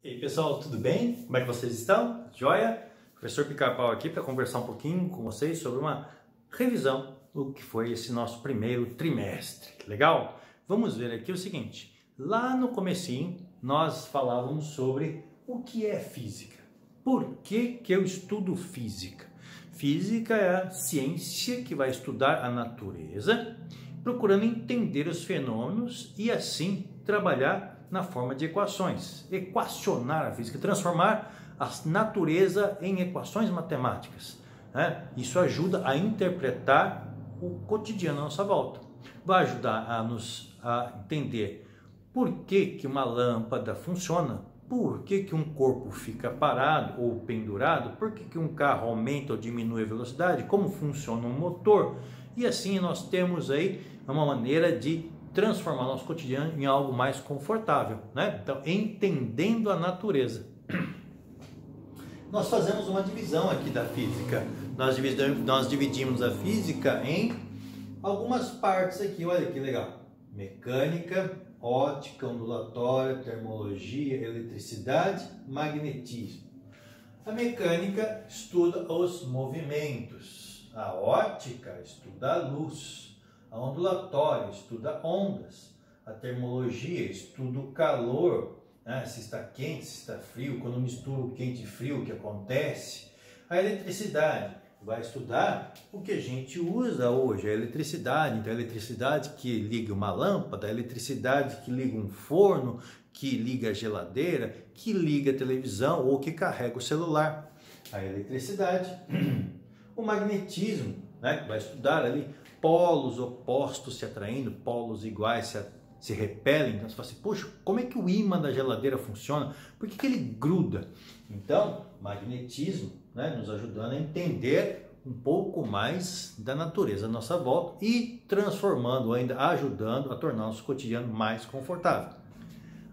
E aí, pessoal, tudo bem? Como é que vocês estão? Joia? Professor Pica-Pau aqui para conversar um pouquinho com vocês sobre uma revisão do que foi esse nosso primeiro trimestre. Legal? Vamos ver aqui o seguinte. Lá no comecinho, nós falávamos sobre o que é física. Por que eu estudo física? Física é a ciência que vai estudar a natureza, procurando entender os fenômenos e assim trabalhar na forma de equações, equacionar a física, transformar a natureza em equações matemáticas. Né? Isso ajuda a interpretar o cotidiano à nossa volta. Vai ajudar a entender por que uma lâmpada funciona, por que um corpo fica parado ou pendurado, por que um carro aumenta ou diminui a velocidade, como funciona um motor. E assim nós temos aí uma maneira de transformar nosso cotidiano em algo mais confortável, né? Então, entendendo a natureza. Nós fazemos uma divisão aqui da física. Nós dividimos a física em algumas partes aqui, olha que legal. Mecânica, ótica, ondulatória, termologia, eletricidade, magnetismo. A mecânica estuda os movimentos. A ótica estuda a luz. A ondulatória estuda ondas, a termologia estuda o calor, né? Se está quente, se está frio, quando mistura o quente e frio, o que acontece. A eletricidade vai estudar o que a gente usa hoje, a eletricidade. Então, a eletricidade que liga uma lâmpada, a eletricidade que liga um forno, que liga a geladeira, que liga a televisão ou que carrega o celular. A eletricidade. O magnetismo, né? Vai estudar ali polos opostos se atraindo, polos iguais se repelem. Então você fala assim, poxa, como é que o ímã da geladeira funciona? Por que ele gruda? Então, magnetismo, né, nos ajudando a entender um pouco mais da natureza à nossa volta e transformando, ainda ajudando a tornar nosso cotidiano mais confortável.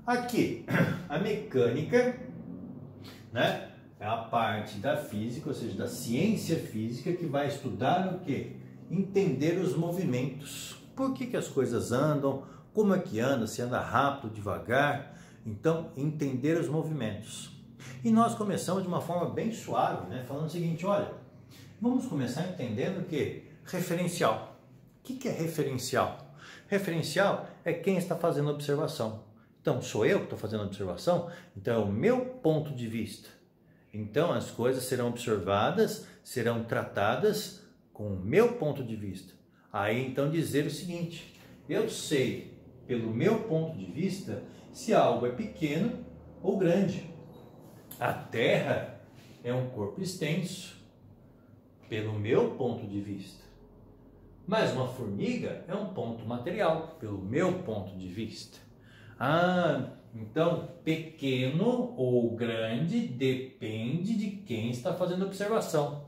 Aqui, a mecânica, né, é a parte da física, ou seja, da ciência física, que vai estudar o quê? Entender os movimentos, por que as coisas andam, como é que anda, se anda rápido, devagar. Então, entender os movimentos. E nós começamos de uma forma bem suave, né? Falando o seguinte, olha, vamos começar entendendo o que? Referencial. O que é referencial? Referencial é quem está fazendo a observação. Então, sou eu que estou fazendo a observação? Então, é o meu ponto de vista. Então, as coisas serão observadas, serão tratadas com o meu ponto de vista. Aí então dizer o seguinte, eu sei pelo meu ponto de vista se algo é pequeno ou grande. A Terra é um corpo extenso, pelo meu ponto de vista. Mas uma formiga é um ponto material, pelo meu ponto de vista. Então pequeno ou grande depende de quem está fazendo a observação.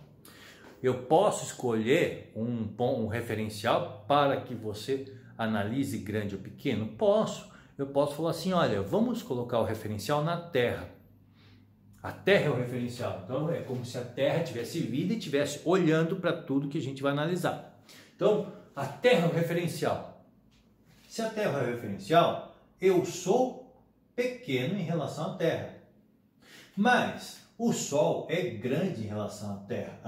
Eu posso escolher um referencial para que você analise grande ou pequeno? Posso. Eu posso falar assim, olha, vamos colocar o referencial na Terra. A Terra é o referencial. Então, é como se a Terra tivesse vida e estivesse olhando para tudo que a gente vai analisar. Então, a Terra é o referencial. Se a Terra é o referencial, eu sou pequeno em relação à Terra. Mas o Sol é grande em relação à Terra.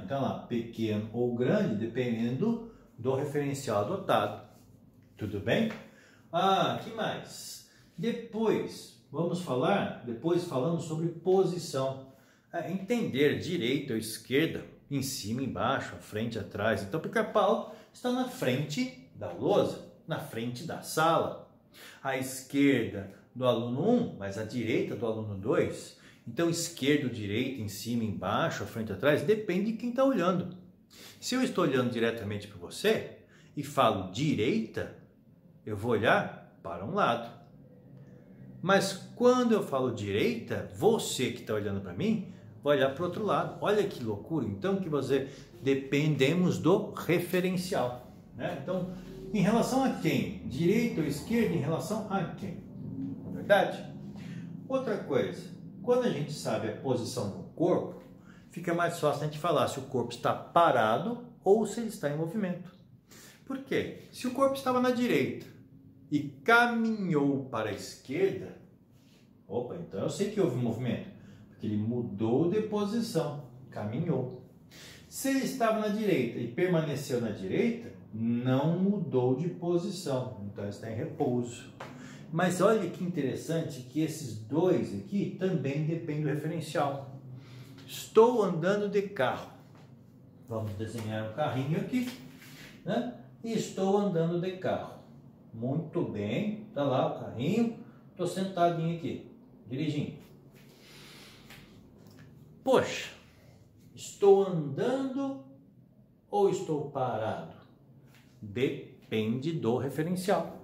Então lá, pequeno ou grande, dependendo do referencial adotado. Tudo bem? Que mais? Depois falando sobre posição. Entender direita ou esquerda, em cima, embaixo, à frente, atrás. Então, o Pica-Pau está na frente da lousa, na frente da sala. À esquerda do aluno 1, mas à direita do aluno 2. Então, esquerdo, direito, em cima, embaixo, à frente, atrás, depende de quem está olhando. Se eu estou olhando diretamente para você e falo direita, eu vou olhar para um lado. Mas quando eu falo direita, você que está olhando para mim, vai olhar para o outro lado. Olha que loucura. Então, dependemos do referencial. Né? Então, em relação a quem? Direita ou esquerda em relação a quem? Não é verdade? Outra coisa. Quando a gente sabe a posição do corpo, fica mais fácil a gente falar se o corpo está parado ou se ele está em movimento. Por quê? Se o corpo estava na direita e caminhou para a esquerda, Então eu sei que houve movimento, porque ele mudou de posição, caminhou. Se ele estava na direita e permaneceu na direita, não mudou de posição, então ele está em repouso. Mas olha que interessante que esses dois aqui também dependem do referencial. Estou andando de carro. Vamos desenhar um carrinho aqui, né? E estou andando de carro. Muito bem, está lá o carrinho, estou sentadinho aqui, dirigindo. Poxa, estou andando ou estou parado? Depende do referencial,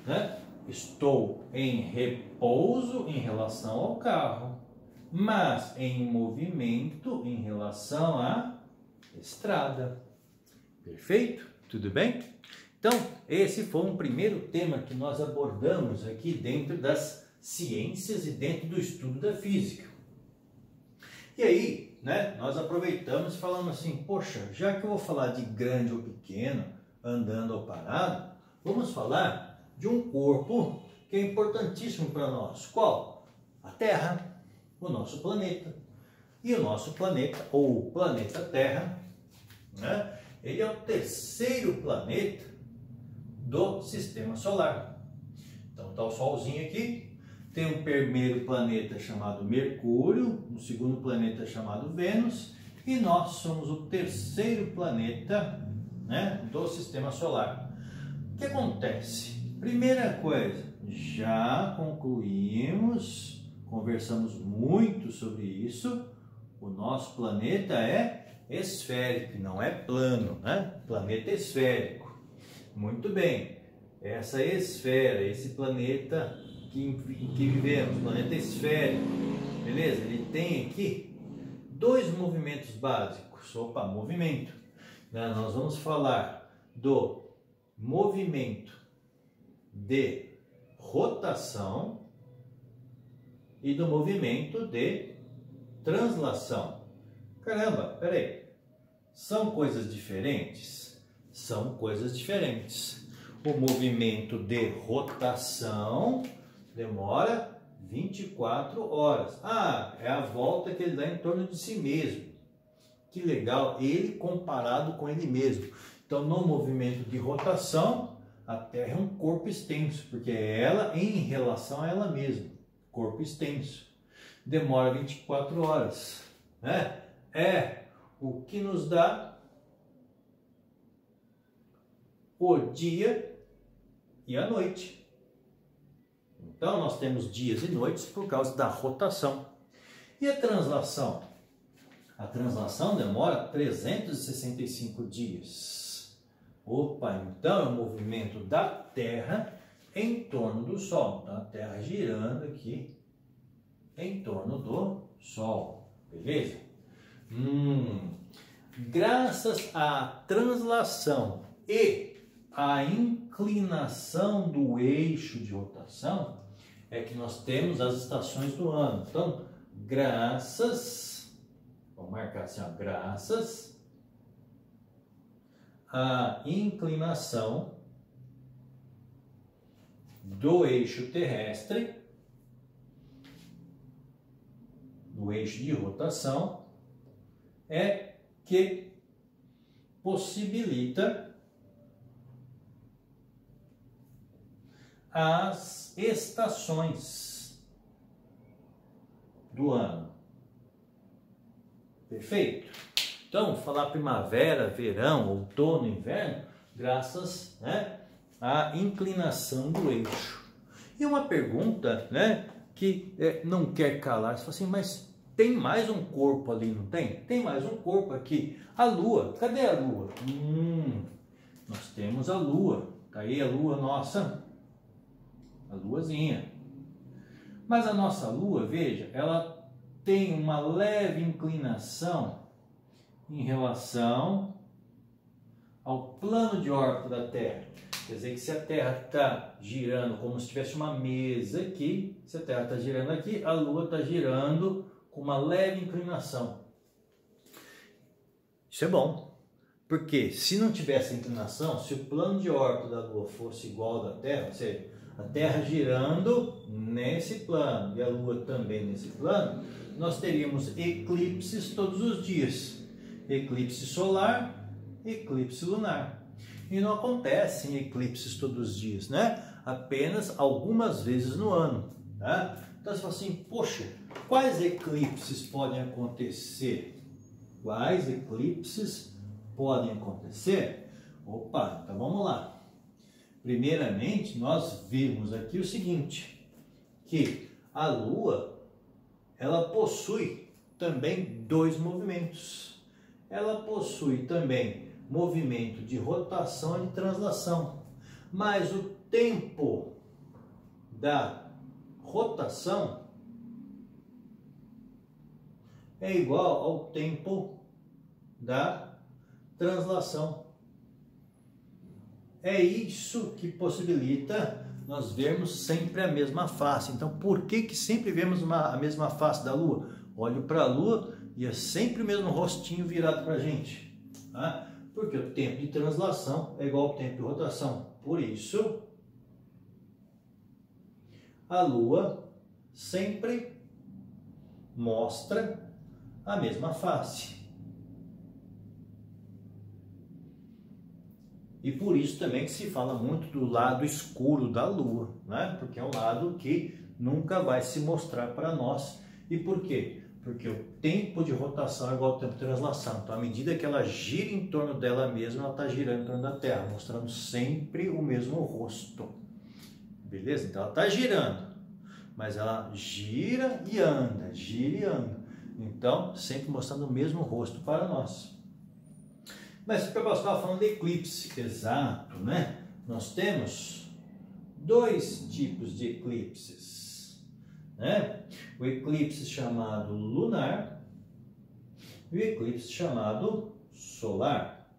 né? Estou em repouso em relação ao carro, mas em movimento em relação à estrada. Perfeito? Tudo bem? Então, esse foi um primeiro tema que nós abordamos aqui dentro das ciências e dentro do estudo da física. E aí, né, nós aproveitamos e falamos assim, poxa, já que eu vou falar de grande ou pequeno, andando ou parado, vamos falar de um corpo que é importantíssimo para nós. Qual? A Terra, o nosso planeta. E o nosso planeta, ou o planeta Terra, né, ele é o terceiro planeta do Sistema Solar. Então está o Solzinho aqui, tem um primeiro planeta chamado Mercúrio, um segundo planeta chamado Vênus, e nós somos o terceiro planeta, né, do Sistema Solar. O que acontece? Primeira coisa, já concluímos, conversamos muito sobre isso, o nosso planeta é esférico, não é plano, né? Planeta esférico. Muito bem, essa esfera, esse planeta em que vivemos, planeta esférico, beleza? Ele tem aqui dois movimentos básicos. Opa, movimento. Nós vamos falar do movimento de rotação e do movimento de translação. Caramba, peraí, são coisas diferentes? São coisas diferentes. O movimento de rotação demora 24 horas. Ah, é a volta que ele dá em torno de si mesmo. Que legal, ele comparado com ele mesmo. Então, no movimento de rotação, a Terra é um corpo extenso, porque é ela em relação a ela mesma. Corpo extenso. Demora 24 horas. Né? É o que nos dá o dia e a noite. Então, nós temos dias e noites por causa da rotação. E a translação? A translação demora 365 dias. Opa, então é o movimento da Terra em torno do Sol. Então, a Terra girando aqui em torno do Sol. Beleza? Graças à translação e à inclinação do eixo de rotação, é que nós temos as estações do ano. Então, vamos marcar assim, ó, graças à inclinação do eixo terrestre, do eixo de rotação, é que possibilita as estações do ano. Perfeito? Então, falar primavera, verão, outono, inverno, graças, né, à inclinação do eixo. E uma pergunta, né, que não quer calar, você fala assim, mas tem mais um corpo ali, não tem? Tem mais um corpo aqui. A Lua, cadê a Lua? Nós temos a Lua. Tá aí a Lua nossa, a Luazinha. Mas a nossa Lua, veja, ela tem uma leve inclinação em relação ao plano de órbita da Terra. Quer dizer que se a Terra está girando como se tivesse uma mesa aqui, se a Terra está girando aqui, a Lua está girando com uma leve inclinação. Isso é bom, porque se não tivesse inclinação, se o plano de órbita da Lua fosse igual ao da Terra, ou seja, a Terra girando nesse plano e a Lua também nesse plano, nós teríamos eclipses todos os dias. Eclipse solar, eclipse lunar. E não acontecem eclipses todos os dias, né? Apenas algumas vezes no ano, tá? Então você fala assim, poxa, quais eclipses podem acontecer? Quais eclipses podem acontecer? Opa, então vamos lá. Primeiramente, nós vimos aqui o seguinte, que a Lua, ela possui também dois movimentos. Ela possui também movimento de rotação e de translação, mas o tempo da rotação é igual ao tempo da translação. É isso que possibilita nós vermos sempre a mesma face. Então, por que sempre vemos a mesma face da Lua? Olho para a Lua e é sempre o mesmo rostinho virado para a gente. Tá? Porque o tempo de translação é igual ao tempo de rotação. Por isso, a Lua sempre mostra a mesma face. E por isso também que se fala muito do lado escuro da Lua, né? Porque é um lado que nunca vai se mostrar para nós. E por quê? Porque o tempo de rotação é igual ao tempo de translação. Então, à medida que ela gira em torno dela mesma, ela está girando em torno da Terra, mostrando sempre o mesmo rosto. Beleza? Então, ela está girando, mas ela gira e anda, gira e anda. Então, sempre mostrando o mesmo rosto para nós. Mas o que eu estava falando de eclipse, exato, né? Nós temos dois tipos de eclipses, né? O eclipse chamado lunar e o eclipse chamado solar.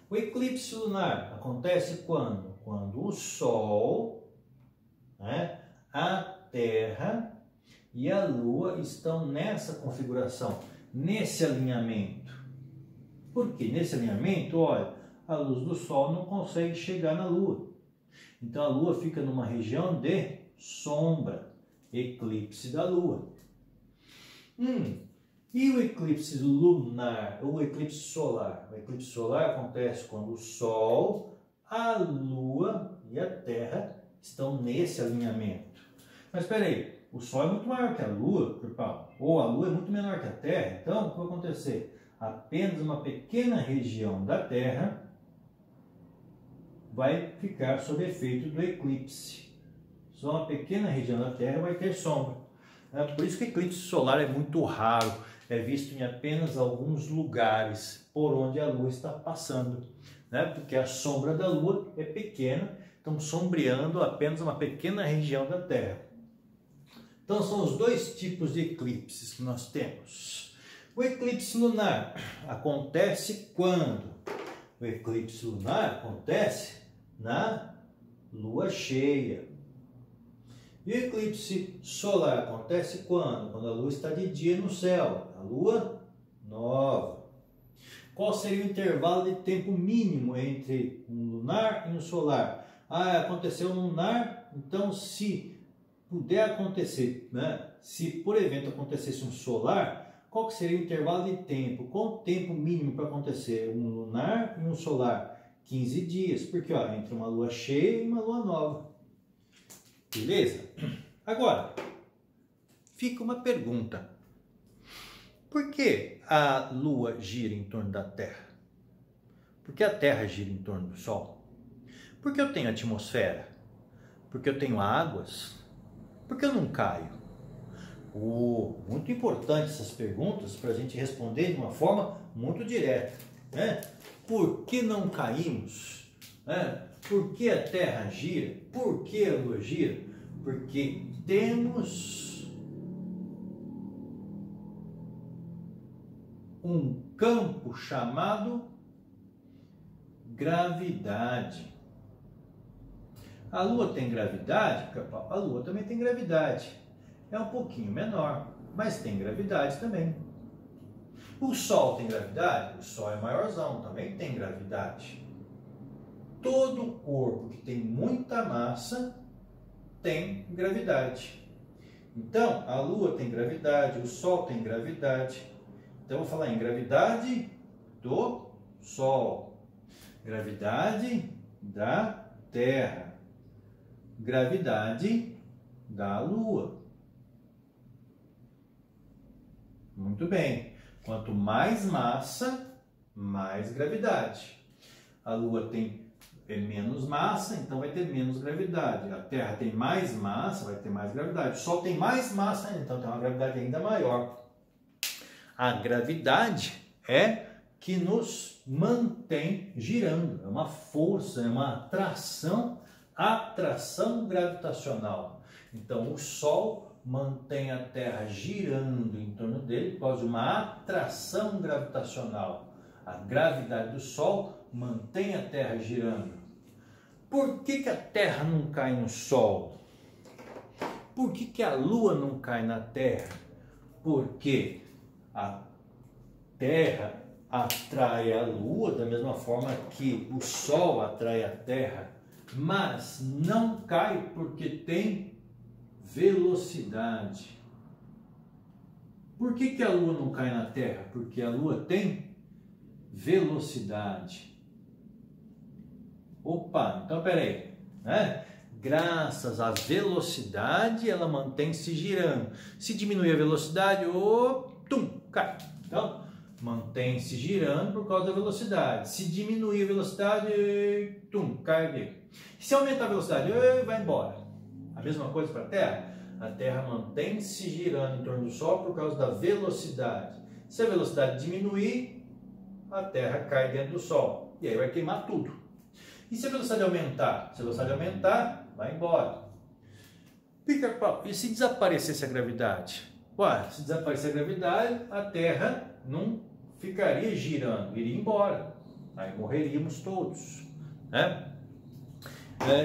O eclipse lunar acontece quando? Quando o Sol, né, a Terra e a Lua estão nessa configuração, nesse alinhamento. Por quê? Nesse alinhamento, olha, a luz do Sol não consegue chegar na Lua. Então a Lua fica numa região de sombra, eclipse da Lua. E o eclipse lunar, ou o eclipse solar? O eclipse solar acontece quando o Sol, a Lua e a Terra estão nesse alinhamento. Mas espera aí, o Sol é muito maior que a Lua, ou a Lua é muito menor que a Terra, então o que vai acontecer? Apenas uma pequena região da Terra vai ficar sob efeito do eclipse. Só uma pequena região da Terra vai ter sombra. Por isso que o eclipse solar é muito raro, é visto em apenas alguns lugares por onde a Lua está passando, né? Porque a sombra da Lua é pequena, então sombreando apenas uma pequena região da Terra. Então são os dois tipos de eclipses que nós temos. O eclipse lunar acontece quando? O eclipse lunar acontece na lua cheia. E o eclipse solar acontece quando? Quando a lua está de dia no céu, a lua nova. Qual seria o intervalo de tempo mínimo entre um lunar e um solar? Aconteceu um lunar, então se puder acontecer, né? Se por evento acontecesse um solar, qual que seria o intervalo de tempo? Qual o tempo mínimo para acontecer um lunar e um solar? 15 dias, porque ó, entre uma lua cheia e uma lua nova. Beleza? Agora, fica uma pergunta. Por que a Lua gira em torno da Terra? Por que a Terra gira em torno do Sol? Por que eu tenho atmosfera? Por que eu tenho águas? Por que eu não caio? Muito importante essas perguntas para a gente responder de uma forma muito direta, né? Por que não caímos? Por que a Terra gira? Por que a Lua gira? Porque temos um campo chamado gravidade. A Lua tem gravidade? A Lua também tem gravidade. É um pouquinho menor, mas tem gravidade também. O Sol tem gravidade? O Sol é maiorzão, também tem gravidade. Todo corpo que tem muita massa tem gravidade. Então, a Lua tem gravidade, o Sol tem gravidade. Então, eu vou falar em gravidade do Sol, gravidade da Terra, gravidade da Lua. Muito bem. Quanto mais massa, mais gravidade. A Lua tem menos massa, então vai ter menos gravidade. A Terra tem mais massa, vai ter mais gravidade. O Sol tem mais massa, então tem uma gravidade ainda maior. A gravidade é que nos mantém girando. É uma força, é uma atração gravitacional. Então o Sol mantém a Terra girando em torno dele por causa de uma atração gravitacional. A gravidade do Sol mantém a Terra girando. Por que a Terra não cai no Sol? Por que a Lua não cai na Terra? Porque a Terra atrai a Lua da mesma forma que o Sol atrai a Terra, mas não cai porque tem velocidade. Por que a Lua não cai na Terra? Porque a Lua tem velocidade. Opa, então peraí, né? Graças à velocidade, ela mantém-se girando. Se diminuir a velocidade, cai. Então, mantém-se girando por causa da velocidade. Se diminuir a velocidade, cai aqui. Se aumentar a velocidade, vai embora. A mesma coisa para a Terra. A Terra mantém-se girando em torno do Sol por causa da velocidade. Se a velocidade diminuir, a Terra cai dentro do Sol. E aí vai queimar tudo. E se a velocidade aumentar? Se a velocidade aumentar, vai embora. E se desaparecesse a gravidade? Ué, se desaparecer a gravidade, a Terra não ficaria girando, iria embora. Aí morreríamos todos, né?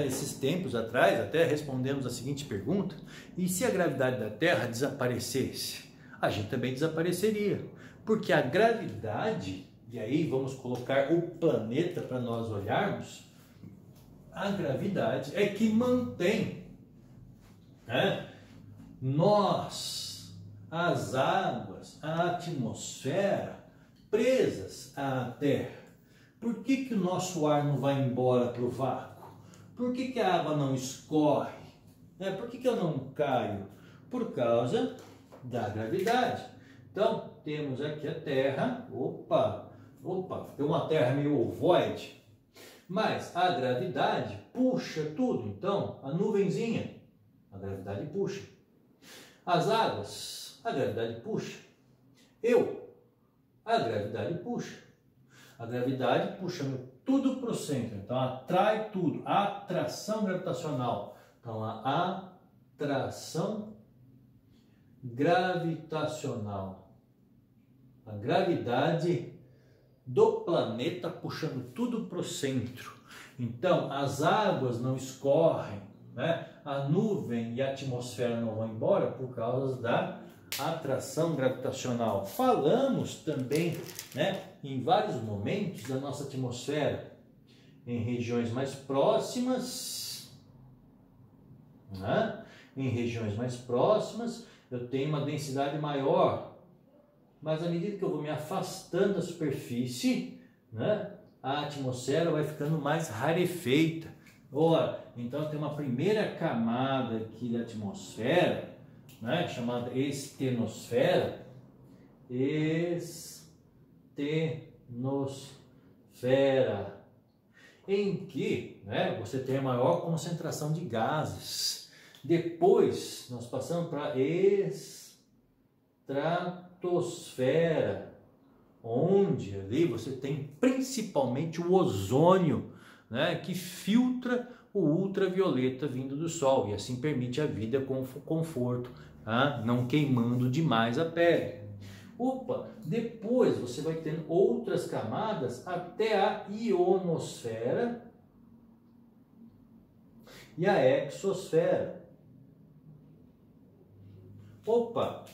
Esses tempos atrás, até respondemos a seguinte pergunta: e se a gravidade da Terra desaparecesse? A gente também desapareceria. Porque a gravidade, e aí vamos colocar o planeta para nós olharmos, a gravidade é que mantém, né, nós, as águas, a atmosfera presas à Terra. Por que o nosso ar não vai embora para o vácuo? Por que a água não escorre? Por que eu não caio? Por causa da gravidade. Então, temos aqui a Terra. Opa, tem uma Terra meio ovoide. Mas a gravidade puxa tudo. Então, a nuvenzinha, a gravidade puxa. As águas, a gravidade puxa. A gravidade puxa. A gravidade puxando tudo para o centro. Então, atrai tudo. Atração gravitacional. Então, a atração gravitacional. A gravidade do planeta puxando tudo para o centro. Então, as águas não escorrem, né? A nuvem e a atmosfera não vão embora por causa da atração gravitacional. Falamos também, né, em vários momentos da nossa atmosfera, em regiões mais próximas, né? Em regiões mais próximas eu tenho uma densidade maior. Mas à medida que eu vou me afastando da superfície, né, a atmosfera vai ficando mais rarefeita. Ora, então tem uma primeira camada aqui da atmosfera, né, chamada estenosfera. Estenosfera. Em que, né, você tem a maior concentração de gases. Depois nós passamos para a estratosfera, onde ali você tem principalmente o ozônio, né, que filtra o ultravioleta vindo do Sol e assim permite a vida com conforto, tá? Não queimando demais a pele. Depois você vai tendo outras camadas até a ionosfera e a exosfera.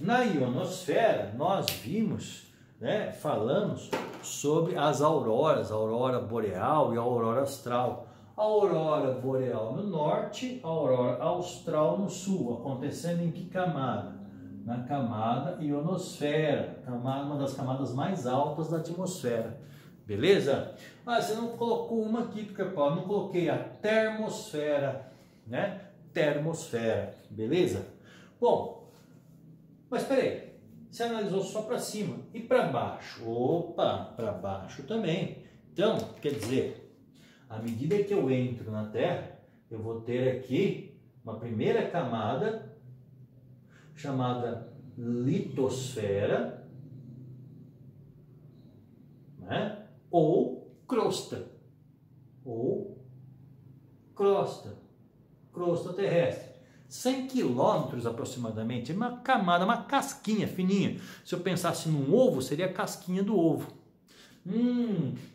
Na ionosfera nós vimos, né, falamos sobre as auroras, a aurora boreal e a aurora austral. A aurora boreal no norte, a aurora austral no sul, acontecendo em que camada? Na camada ionosfera, uma das camadas mais altas da atmosfera. Beleza? Ah, você não colocou uma aqui, porque eu não coloquei a termosfera, né? Termosfera, beleza? Bom, mas espera aí, você analisou só para cima e para baixo? Opa, para baixo também. Então, quer dizer, à medida que eu entro na Terra, eu vou ter aqui uma primeira camada chamada litosfera, né? Ou crosta, crosta terrestre. 100 quilômetros aproximadamente, é uma camada, uma casquinha fininha. Se eu pensasse num ovo, seria a casquinha do ovo.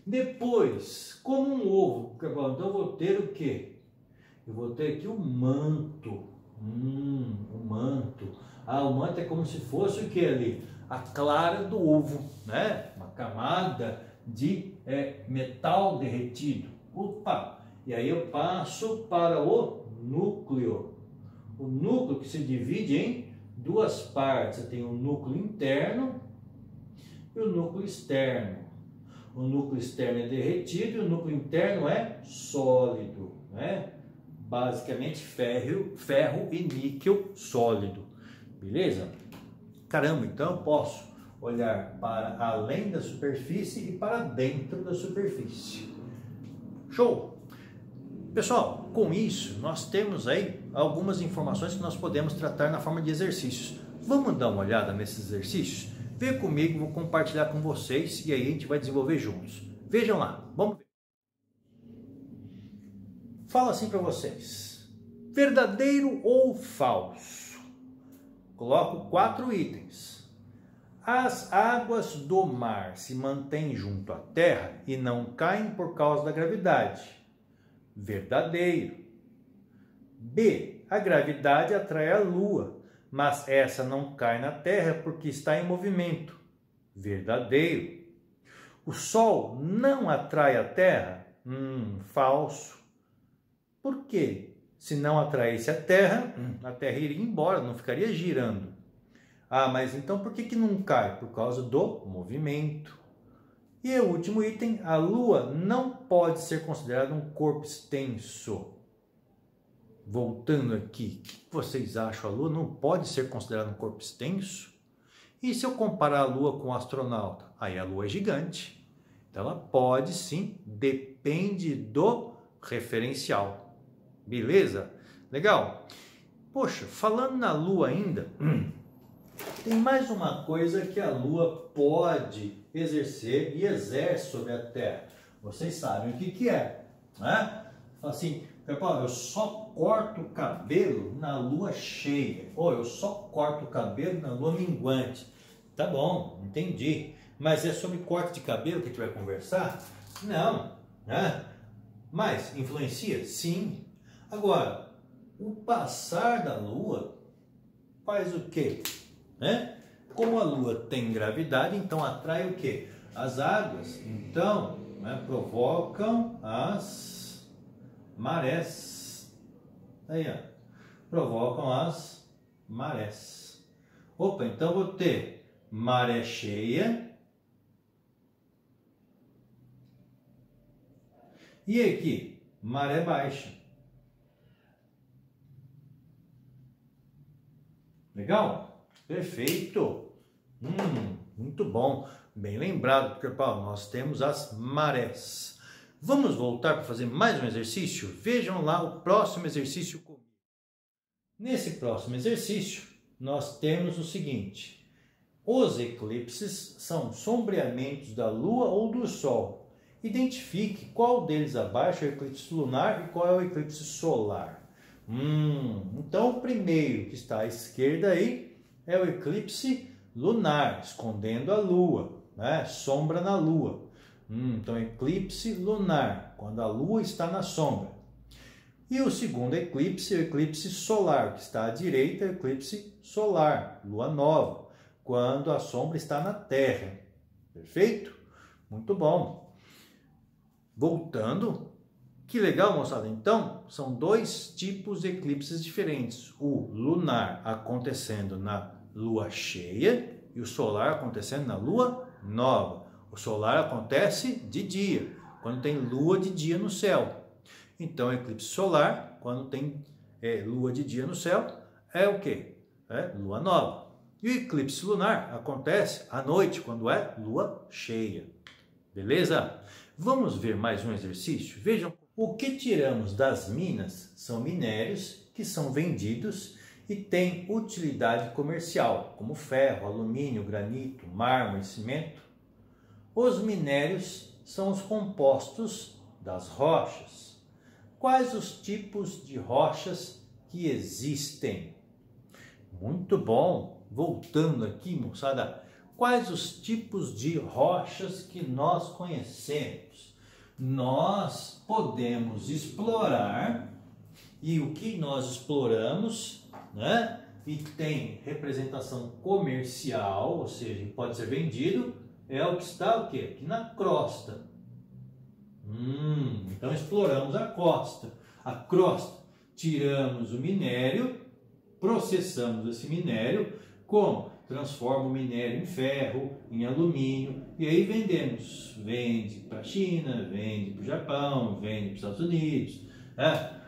Depois, como um ovo, então eu vou ter o quê? Eu vou ter aqui o manto. O manto. O manto é como se fosse o que ali? A clara do ovo, né? Uma camada de metal derretido. Opa! E aí eu passo para o núcleo. O núcleo que se divide em duas partes. Você tem o núcleo interno e o núcleo externo. O núcleo externo é derretido e o núcleo interno é sólido, né? Basicamente ferro e níquel sólido, beleza? Caramba, então eu posso olhar para além da superfície e para dentro da superfície. Show! Pessoal, com isso nós temos aí algumas informações que nós podemos tratar na forma de exercícios. Vamos dar uma olhada nesses exercícios? Vem comigo, vou compartilhar com vocês e aí a gente vai desenvolver juntos. Vejam lá, vamos ver. Fala assim para vocês: verdadeiro ou falso? Coloco 4 itens. As águas do mar se mantêm junto à terra e não caem por causa da gravidade. Verdadeiro. B. A gravidade atrai a lua, mas essa não cai na terra porque está em movimento. Verdadeiro. O sol não atrai a terra? Falso. Por quê? Se não atraísse a terra iria embora, não ficaria girando. Mas então por que não cai? Por causa do movimento. E o último item, a lua não pode ser considerada um corpo extenso. Voltando aqui, o que vocês acham? A lua não pode ser considerada um corpo extenso? E se eu comparar a lua com o astronauta? Aí a lua é gigante. Então ela pode sim, depende do referencial. Beleza? Legal? Poxa, falando na lua ainda, tem mais uma coisa que a lua pode exercer e exerce sobre a Terra. Vocês sabem o que é, né? Assim, eu só corto o cabelo na lua cheia, ou eu só corto o cabelo na lua minguante. Tá bom, entendi. Mas é sobre corte de cabelo que a gente vai conversar? Não, né? Mas influencia? Sim. Agora, o passar da lua faz o quê? Né? Como a lua tem gravidade, então atrai o quê? As águas. Então, provocam as marés. Aí, ó. Provocam as marés. Opa, então vou ter maré cheia. E aqui, maré baixa. Legal? Perfeito! Muito bom. Bem lembrado, porque nós temos as marés. Vamos voltar para fazer mais um exercício? Vejam lá o próximo exercício comigo. Nesse próximo exercício, nós temos o seguinte: os eclipses são sombreamentos da Lua ou do Sol. Identifique qual deles abaixo é o eclipse lunar e qual é o eclipse solar. Então o primeiro que está à esquerda aí é o eclipse lunar, escondendo a Lua, né? Sombra na Lua. Então eclipse lunar, quando a Lua está na sombra. E o segundo eclipse é o eclipse solar, que está à direita, é o eclipse solar, Lua nova, quando a sombra está na Terra. Perfeito? Muito bom. Voltando, Que legal, moçada. Então, são dois tipos de eclipses diferentes. O lunar acontecendo na lua cheia e o solar acontecendo na lua nova. O solar acontece de dia, quando tem lua de dia no céu. Então, eclipse solar, quando tem lua de dia no céu, é o quê? É lua nova. E o eclipse lunar acontece à noite, quando é lua cheia. Beleza? Vamos ver mais um exercício? Vejam, o que tiramos das minas são minérios que são vendidos e têm utilidade comercial, como ferro, alumínio, granito, mármore, cimento. Os minérios são os compostos das rochas. Quais os tipos de rochas que existem? Muito bom! Voltando aqui, moçada, quais os tipos de rochas que nós conhecemos? Nós podemos explorar, e o que nós exploramos, né? E tem representação comercial, ou seja, pode ser vendido, é o que está o quê? Aqui na crosta. Então exploramos a crosta. Tiramos o minério, processamos esse minério, como? Transforma o minério em ferro, em alumínio, e aí vendemos. Vende para a China, vende para o Japão, vende para os Estados Unidos. Né?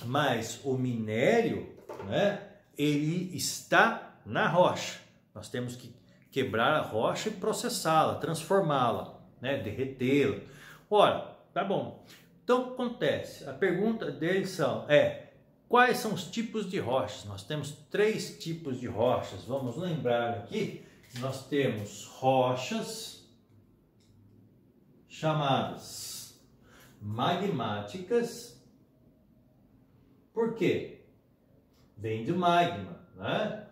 Mas o minério, né, ele está na rocha. Nós temos que quebrar a rocha e processá-la, transformá-la, né, derretê-la. Ora, tá bom. Então, o que acontece? A pergunta deles quais são os tipos de rochas? Nós temos 3 tipos de rochas. Vamos lembrar aqui, nós temos rochas chamadas magmáticas. Por quê? Vem do magma, né?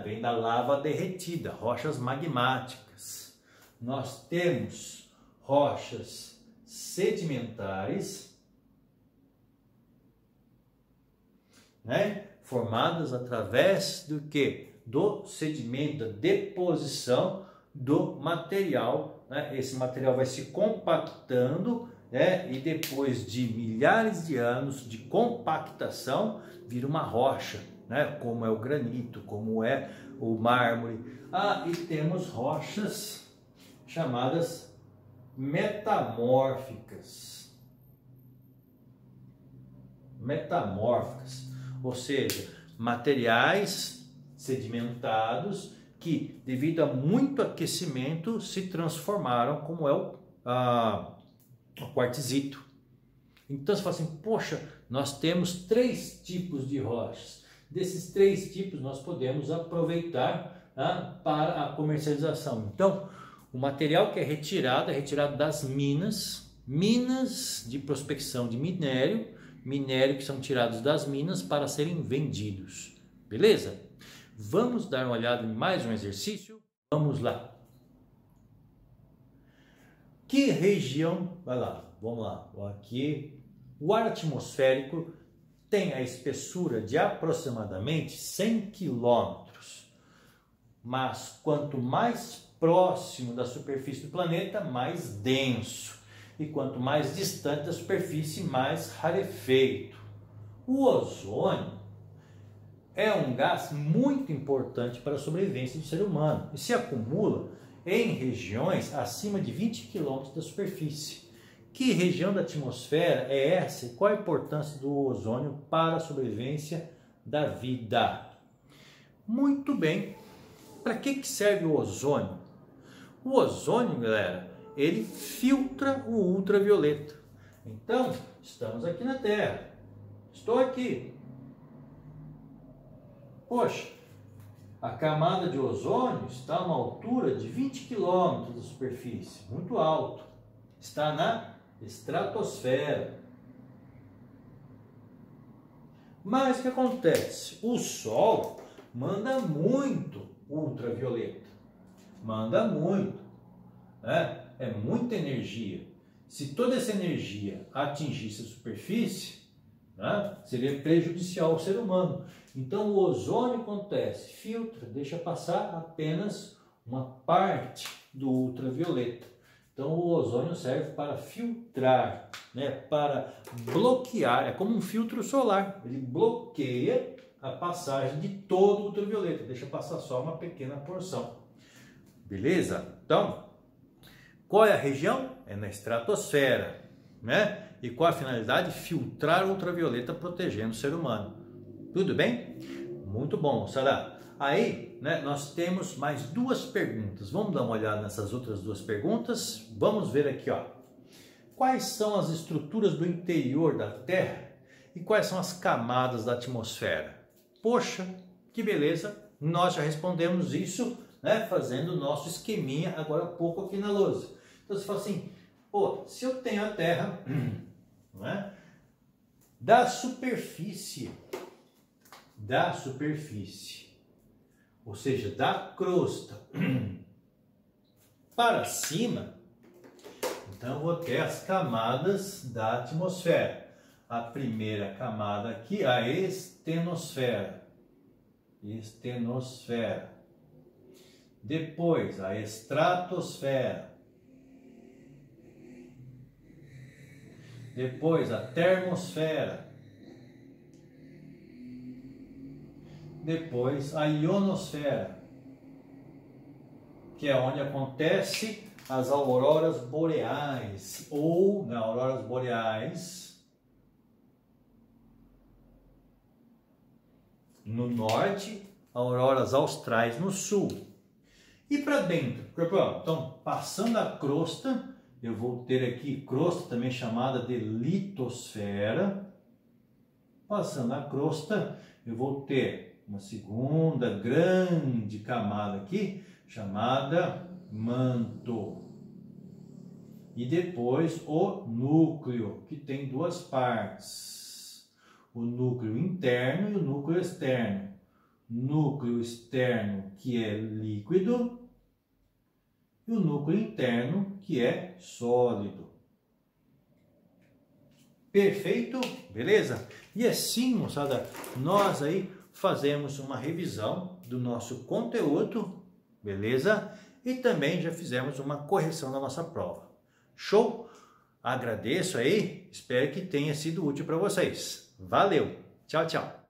Vem da lava derretida, rochas magmáticas. Nós temos rochas sedimentares, né? Formadas através do que? Do sedimento, da deposição do material, né? Esse material vai se compactando, né? E depois de milhares de anos de compactação, vira uma rocha, né? Como é o granito, como é o mármore. E temos rochas chamadas metamórficas. Ou seja, materiais sedimentados que, devido a muito aquecimento, se transformaram, como é o quartzito. Então você fala assim, poxa, nós temos 3 tipos de rochas. Desses 3 tipos nós podemos aproveitar para a comercialização. Então, o material que é retirado das minas de prospecção de minério que são tirados das minas para serem vendidos. Beleza? Vamos dar uma olhada em mais um exercício? Vamos lá. Que região... Vai lá, vamos lá. Aqui, o ar atmosférico tem a espessura de aproximadamente 100 km. Mas quanto mais próximo da superfície do planeta, mais denso. E quanto mais distante da superfície, mais rarefeito. O ozônio é um gás muito importante para a sobrevivência do ser humano e se acumula em regiões acima de 20 km da superfície. Que região da atmosfera é essa e qual a importância do ozônio para a sobrevivência da vida? Muito bem. Para que serve o ozônio? O ozônio, galera, ele filtra o ultravioleta. Então, estamos aqui na Terra. Estou aqui. Poxa, a camada de ozônio está a uma altura de 20 km da superfície, muito alto. Está na estratosfera. Mas o que acontece? O Sol manda muito ultravioleta. Manda muito. Né? É muita energia. Se toda essa energia atingisse a superfície, né, seria prejudicial ao ser humano. Então o ozônio acontece, filtra, deixa passar apenas uma parte do ultravioleta. Então o ozônio serve para filtrar, né, para bloquear, é como um filtro solar, ele bloqueia a passagem de todo o ultravioleta, deixa passar só uma pequena porção. Beleza? Então, qual é a região? É na estratosfera, né? E qual a finalidade? Filtrar o ultravioleta protegendo o ser humano. Tudo bem? Muito bom, moçada. Aí, né, nós temos mais duas perguntas. Vamos dar uma olhada nessas outras duas perguntas. Vamos ver aqui, ó. Quais são as estruturas do interior da Terra e quais são as camadas da atmosfera? Poxa, que beleza! Nós já respondemos isso, né, fazendo o nosso esqueminha agora há pouco aqui na lousa. Então você fala assim, pô, se eu tenho a Terra, né, da superfície, ou seja, da crosta para cima, então eu vou ter as camadas da atmosfera. A primeira camada aqui, a estenosfera. Depois, a estratosfera. Depois, a termosfera. Depois, a ionosfera, que é onde acontece as auroras boreais, ou nas auroras boreais no norte, auroras austrais no sul. E para dentro, então passando a crosta, eu vou ter aqui crosta também chamada de litosfera. Passando a crosta, eu vou ter uma segunda grande camada aqui, chamada manto. E depois o núcleo, que tem duas partes. O núcleo interno e o núcleo externo. Núcleo externo, que é líquido, e o núcleo interno, que é sólido. Perfeito? Beleza? E assim, moçada, nós aí fazemos uma revisão do nosso conteúdo, beleza? E também já fizemos uma correção da nossa prova. Show? Agradeço aí, espero que tenha sido útil para vocês. Valeu! Tchau, tchau!